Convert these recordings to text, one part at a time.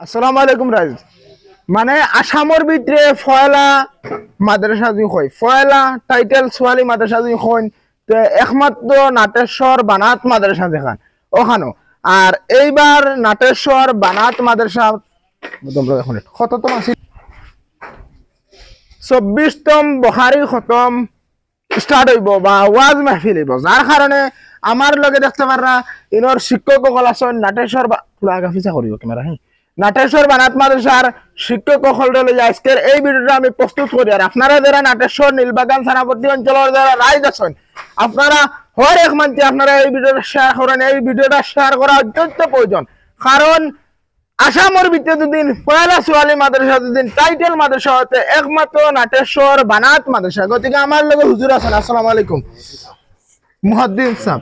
আসসালামু আলাইকুম রাজ মানে আসামর ভিতরে ফয়লা মাদ্রাসা যদি হয় ফয়লা টাইটেল সোয়ালি মাদ্রাসা যদি হয় তো একমাত্র নাটেশ্বর বানাত মাদ্রাসা দেখান ওখানো আর এইবার নাটেশ্বর বানাত মাদ্রাসা তোমরা এখন কততম আছে 24তম বুখারী খতম স্টার্ট হইব বা ওয়াজ মাহফিল হইব যার কারণে আমার লগে দেখতে পাররা ইনর শিক্ষকসকল আছেন নাটেশ্বর লাগাফিসা করিও ক্যামেরা হ্যাঁ নাটেশ্বর বানাত মাদ্রাসার শিক্ষকসকল আজকের এই ভিডিওটা আমি প্রস্তুত করি আর আপনারা যারা নাটেশ্বর নীলবাগান থানাপতি অঞ্চলের যারা রাইজ আছেন আপনারা হর এক মানতে আপনারা এই ভিডিওটা শেয়ার করেন এই ভিডিওটা শেয়ার করা অত্যন্ত প্রয়োজন কারণ আসামের ভিতরে দুদিন পয়লা সোয়ালি মাদ্রাসা দুদিন টাইটেল মাদ্রাসা হতে একমাত্র নাটেশ্বর বানাত মাদ্রাসা গতিকে আমার লগে হুজুর আছেন আসসালামু আলাইকুম মুহাদ্দিস সাহেব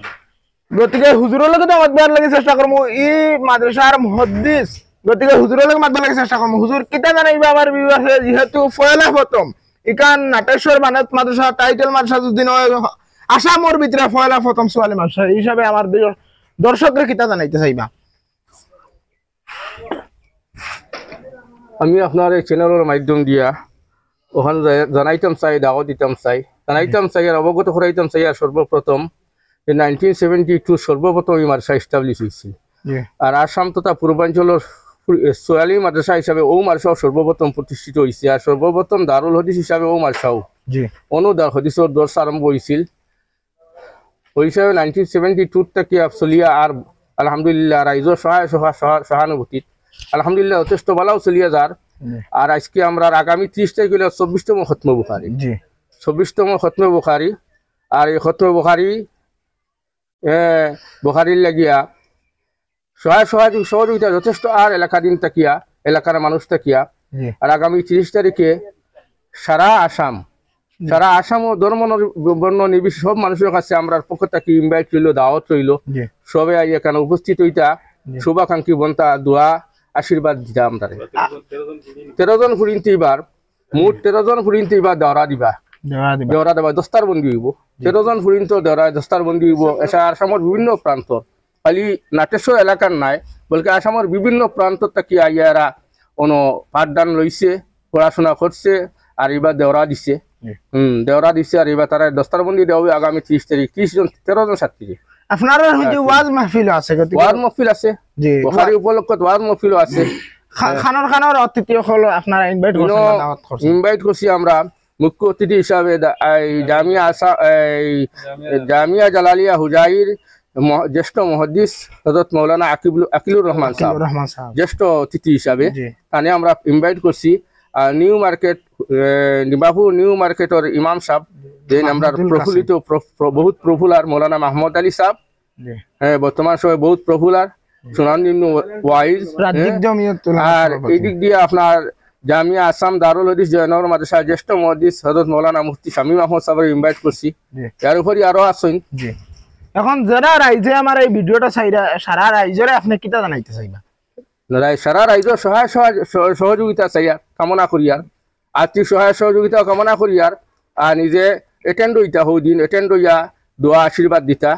গতিকে হুজুরের লগে তো মাতবার লাগি চেষ্টা করবো ই মাদ্রাসার মুহাদ্দিস গতিকে হুজুরের লগে মাতবার লাগি চেষ্টা করবো হুজুর কিতা জানাইবা আমার বিবাহে যেহেতু পয়লা প্রথম ইকান নাটেশ্বর বানাত মাদ্রাসা টাইটেল মাদ্রাসা দুদিন আসামের ভিতরে পয়লা প্রথম সোয়ালি মাদ্রাসা হিসাবে আমার দর্শকরা কিতা জানাইতে চাইবা আমি আপনার এই চ্যানেলের মাধ্যম দিয়া ওখানে জানাইতাম চাই দাওয়াত দিতাম চাই জানাইতাম চাই আর অবগত করাইতাম চাই আর সর্বপ্রথম 1972 সর্বপ্রথম এই মাদ্রাসা এস্টাবলিশ হয়েছিল আর আসাম তথা পূর্বাঞ্চলের সোয়ালি মাদ্রাসা হিসাবে ও মাদ্রাসাও সর্বপ্রথম প্রতিষ্ঠিত হয়েছে আর সর্বপ্রথম দারুল হদিস হিসাবে ও মাদ্রাসাও হদিসের দর্শ আরম্ভ হয়েছিল ওই হিসাবে 1972 থেকে চলিয়া আর আলহামদুলিল্লাহ রাইজর সহানুভূতিত আলহামদুলিল্লাহ যথেষ্ট ভালো চলিয়া যার আর আজকে আমরা আগামী 30 তারিখ হইল 24তম খতমে বুখারী 24তম খতমে বুখারী আর এই খতমে বুখারীর লাগিয়া সহযোগিতা যথেষ্ট আর এলাকা দিন তাকিয়া এলাকার মানুষ তাকিয়া আর আগামী 30 তারিখে সারা আসাম ও ধর্ম বর্ণ নির্বিশেষে সব মানুষের কাছে আমরা পক্ষ থেকে ইনভাইট রইল দাওয়াত রইল সবাই এখানে উপস্থিত হইতা শুভাকাঙ্ক্ষী বন্তা দোয়া আশীর্বাদ দিতা আমরা 13 জন ফুরিন্তি এবার মোট 13 জন ফুরিন্তি এবার দেওয়া দিবা দস্তার বন্দি হইব 13 জন ফুরিন্ত দেওয়া দস্তার বন্দি হইব এসা আসামের বিভিন্ন প্রান্ত খালি নাটেশ্বর এলাকার নাই বলকে আসামের বিভিন্ন প্রান্ত থেকে আইয়ারা কোনো পাঠদান লইছে পড়াশোনা করছে আর এবার দেওয়া দিছে আর এবার তারা দস্তারবন্দি দেওয়া আগামী 30 তারিখ 13 জন ছাত্রী আপনার ওয়াজ মাহফিল আছে ওয়াজ মাহফিল আছে জি বুখারী উপলক্ষে ওয়াজ মাহফিল আছে খানর অতিথি হলো আপনারা ইনভাইট করছি আমরা মুখ্য অতিথি হিসাবে জামিয়া জালালিয়া হুজাইর জ্যেষ্ঠ মুহাদ্দিস হযরত মাওলানা আকিলুর রহমান সাহেব জ্যেষ্ঠ অতিথি হিসাবে তানে আমরা ইনভাইট করছি নিউ মার্কেট নিবাহু নিউ মার্কেটের ইমাম সাহেব দেন আমরা প্রফুল্লিত বহুত প্রফুলার মৌলানা মাহমুদ আলী সাহেব বর্তমান সময় বহুত প্রফুলার সুনামধন্য ওয়াইজ আর এই দিক দিয়ে আপনার জামিয়া আসাম দারুল হদিস জয়নগর মাদ্রাসার জ্যেষ্ঠ মুহাদ্দিস হযরত মাওলানা মুফতি শামীম আহমদ সাহেব ইনভাইট করছি এর উপরে আরো আছেন এখন যারা রাইজে আমার এই ভিডিওটা চাইরা সারা রাইজরে আপনি কিটা জানাইতে চাইবা সারা রাইজর সহায় সহযোগিতা চাইয়া কামনা করিয়ার আর্থিক সহায় সহযোগিতা কামনা করিয়ার আর নিজে এটেন্ড হইতা দিন এটেন্ড হইয়া দোয়া আশীর্বাদ দিতা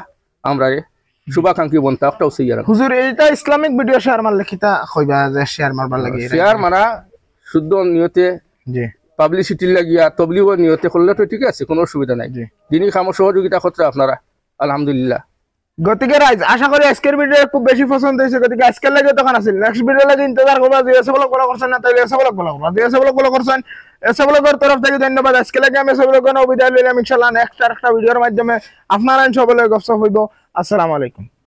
আমরা শুভাকাঙ্ক্ষী বনতা একটাও চাইয়ার হুজুর এইটা ইসলামিক ভিডিও শেয়ার মারলে কিতা কইবা যে শেয়ার মারবার লাগে শেয়ার মারা শুদ্ধ নিয়তে জি পাবলিসিটির লাগিয়া তবলিগের নিয়তে করলে তো ঠিক আছে কোনো অসুবিধা নাই যিনি কাম সহযোগিতা করতে আপনারা আলহামদুলিল্লাহ গতিকে রাইজ আশা করি আজকের ভিডিও খুব বেশি পছন্দ হয়েছে গতিকে আজকের লাগে তখন আছে নেক্সট ভিডিও লাগে ইন্তজার করবা যে এসে ব্লগ ফলো করছেন না তাই এসে ব্লগ ফলো করবা যে এসে ব্লগ ফলো করছেন এসে ব্লগের তরফ থেকে ধন্যবাদ আজকে লাগে আমি এসে ব্লগ বিদায় নিলাম ইনশাআল্লাহ নেক্সট আরেকটা ভিডিওর মাধ্যমে আপনারা সকলে গপসপ হইব আসসালামু আলাইকুম।